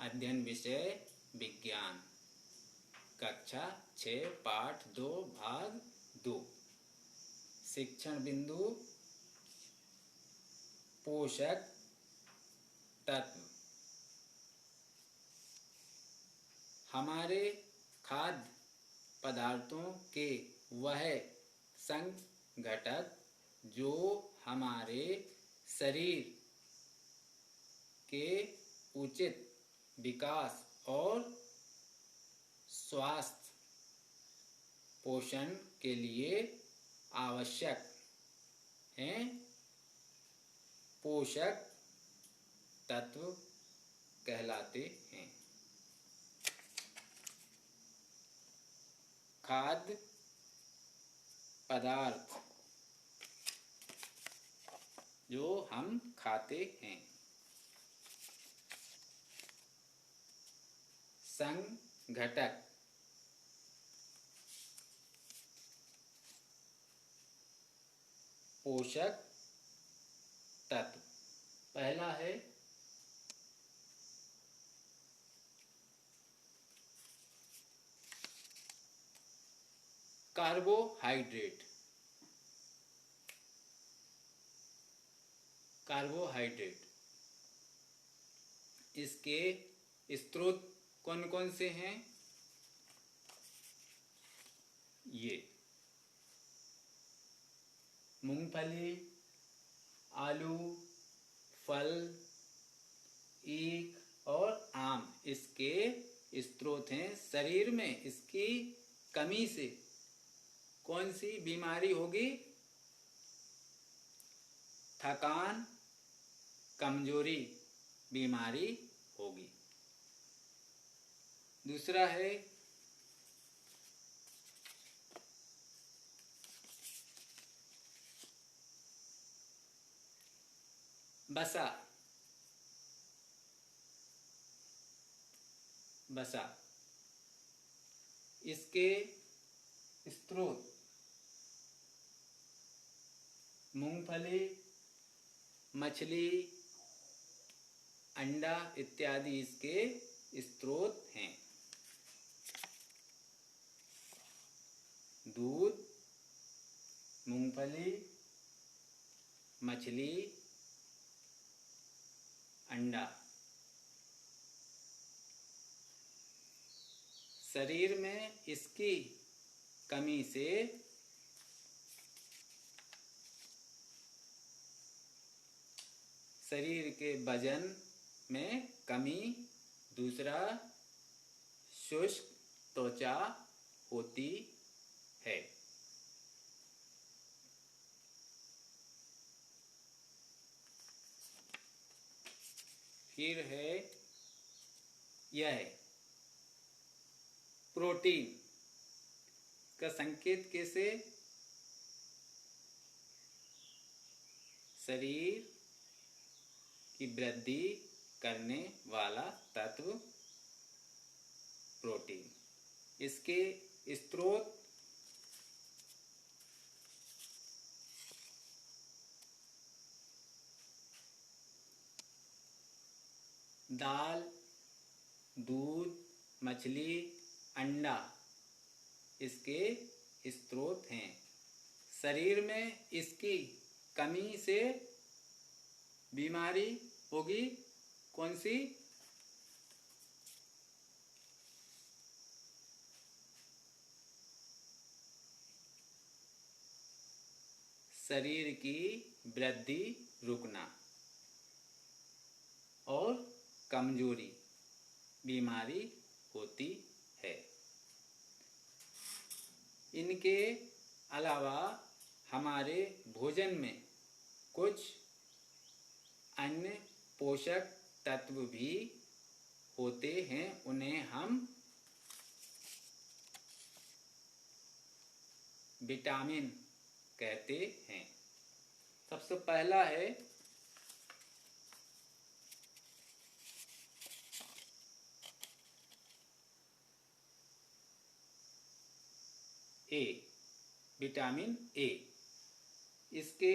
अध्ययन विषय विज्ञान, कक्षा 6, पाठ 2, भाग 2। शिक्षण बिंदु पोषक तत्व। हमारे खाद्य पदार्थों के वह संघटक जो हमारे शरीर के उचित विकास और स्वास्थ्य पोषण के लिए आवश्यक हैं, पोषक तत्व कहलाते हैं। खाद्य पदार्थ जो हम खाते हैं। संघटक पोषक तत्व। पहला है कार्बोहाइड्रेट। कार्बोहाइड्रेट इसके स्रोत कौन कौन से हैं? ये मूंगफली, आलू, फल, ईख और आम इसके स्रोत हैं। शरीर में इसकी कमी से कौन सी बीमारी होगी? थकान, कमजोरी बीमारी होगी। दूसरा है वसा। वसा इसके स्रोत मूंगफली, मछली, अंडा इत्यादि इसके स्रोत हैं। दूध, मूंगफली, मछली, अंडा शरीर में इसकी कमी से शरीर के वजन में कमी। दूसरा शुष्क त्वचा होती है। फिर है यह प्रोटीन का संकेत कैसे? शरीर की वृद्धि करने वाला तत्व प्रोटीन। इसके स्रोत दाल, दूध, मछली, अंडा इसके स्रोत हैं। शरीर में इसकी कमी से बीमारी होगी कौन सी? शरीर की वृद्धि रुकना और कमजोरी बीमारी होती है। इनके अलावा हमारे भोजन में कुछ अन्य पोषक तत्व भी होते हैं, उन्हें हम विटामिन कहते हैं। सबसे पहला है ए, विटामिन ए। इसके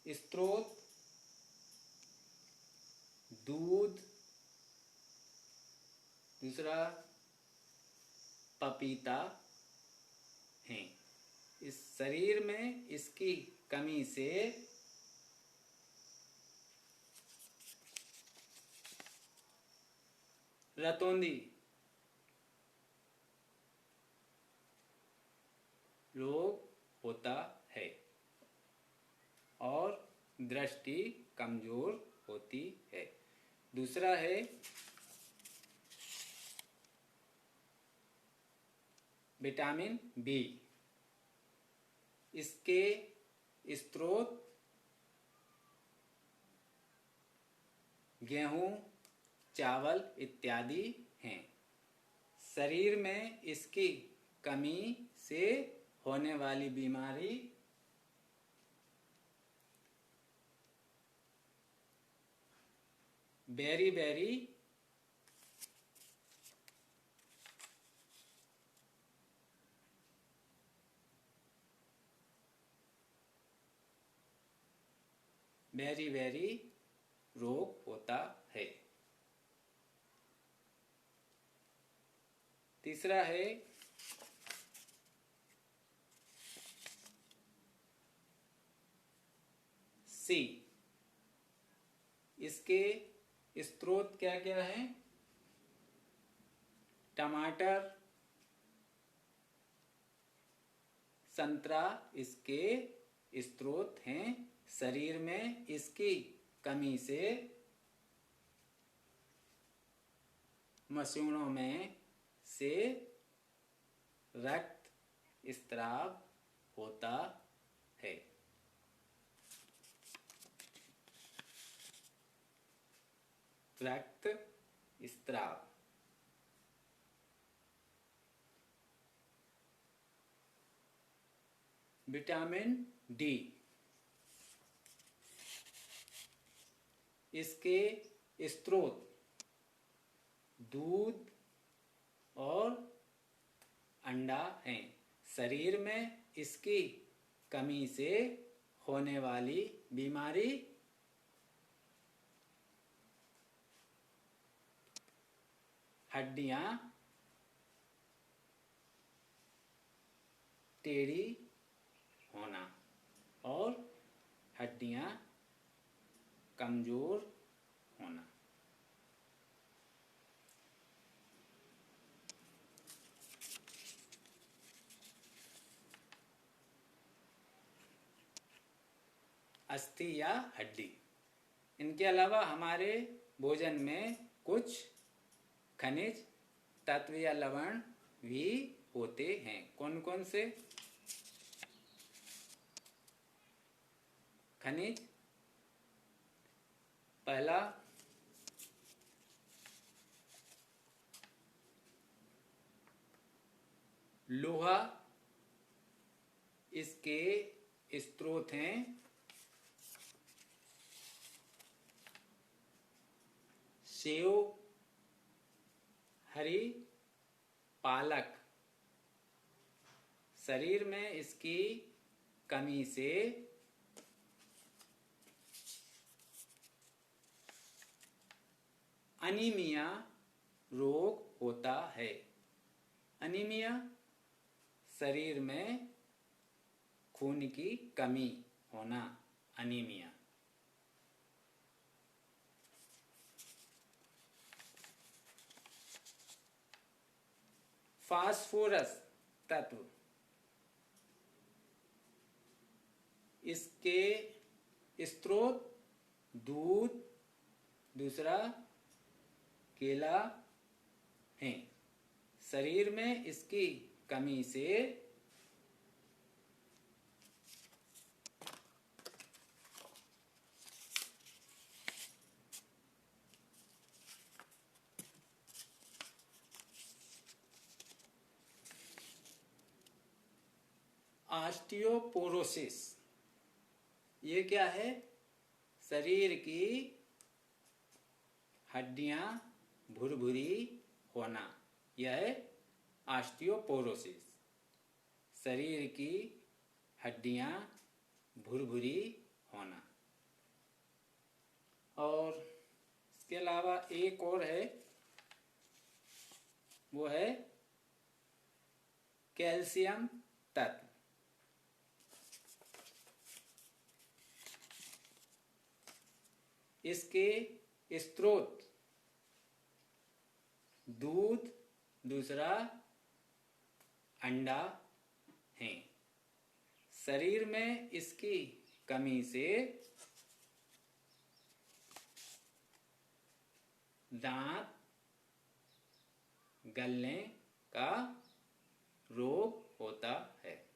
स्रोत दूध, पपीता हैं। इस शरीर में इसकी कमी से रतौंधी रोग होता है और दृष्टि कमजोर होती है। दूसरा है विटामिन बी। इसके स्रोत गेहूं, चावल इत्यादि हैं। शरीर में इसकी कमी से होने वाली बीमारी बेरी रोग होता है। तीसरा है सी। इसके स्रोत क्या क्या हैं? टमाटर, संतरा इसके स्रोत हैं। शरीर में इसकी कमी से मसूड़ों में से रक्त स्राव होता है। रक्त स्राव। Vitamin D. इसके स्रोत दूध और अंडा हैं। शरीर में इसकी कमी से होने वाली बीमारी हड्डियां टेढ़ी होना और हड्डियां कमजोर होना। अस्थि या हड्डी। इनके अलावा हमारे भोजन में कुछ खनिज तत्व या लवण भी होते हैं। कौन कौन से खनिज? पहला लोहा। इसके स्रोत हैं सेव, हरी पालक। शरीर में इसकी कमी से अनीमिया रोग होता है। अनीमिया शरीर में खून की कमी होना, अनीमिया। फास्फोरस तत्व। इसके स्रोत दूध, दूसरा केला हैं। शरीर में इसकी कमी से ऑस्टियोपोरोसिस। ये क्या है? शरीर की हड्डियां भुरभुरी होना, यह है ऑस्टियोपोरोसिस। शरीर की हड्डियां भुरभुरी होना। और इसके अलावा एक और है, वो है कैल्शियम तत्व। इसके स्रोत दूध, दूसरा अंडा हैं। शरीर में इसकी कमी से दांत गलने का रोग होता है।